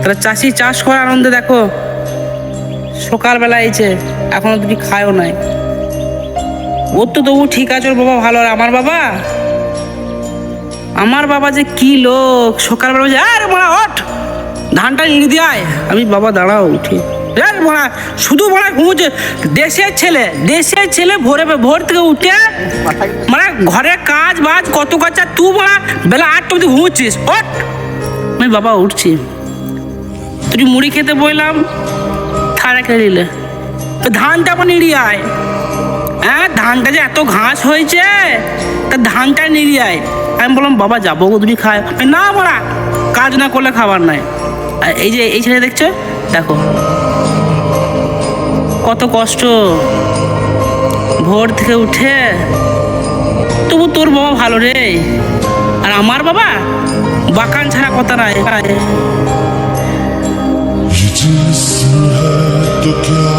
তাহলে চাষি চাষ করার আনন্দে দেখো সকালবেলা এসে এখনো তুমি খায়ও নাই। ওর তো তবু ঠিক আছে, ওর বাবা ভালো। আর আমার বাবা যে কি লোক, সকালবেলা বলছে আরে মোড়া ওঠ, ধানটা নিয়ে দিয়ে আয়। আমি বাবা দাঁড়াও উঠি, মোড়া শুধু মোড়া ঘুমোচ্ছে। দেশের ছেলে ভোর থেকে উঠে মানে ঘরের কাজ বাজ কত কাজ, তুই মোড়া বেলা 8টা অব্দি ঘুমোচ্ছিস, ওঠ। আমি বাবা উঠছি। তুই মুড়ি খেতে বললাম, থাড়া খেয়ে নিলে ধানটা আমার নিড়িয়ে আয়। হ্যাঁ, ধানটা যে এত ঘাস হয়েছে, তা ধানটা নিড়িয়ে আয়। আমি বললাম বাবা যাবো গো, তুমি খায় না বলা, কাজ না করলে খাবার নাই। আর এই যে এই ছেলে দেখছো, দেখো কত কষ্ট, ভোর থেকে উঠে। তবু তোর বাবা ভালো রে, আর আমার বাবা বাকান ছাড়া কথা নাই। ये जिस्म है तो क्या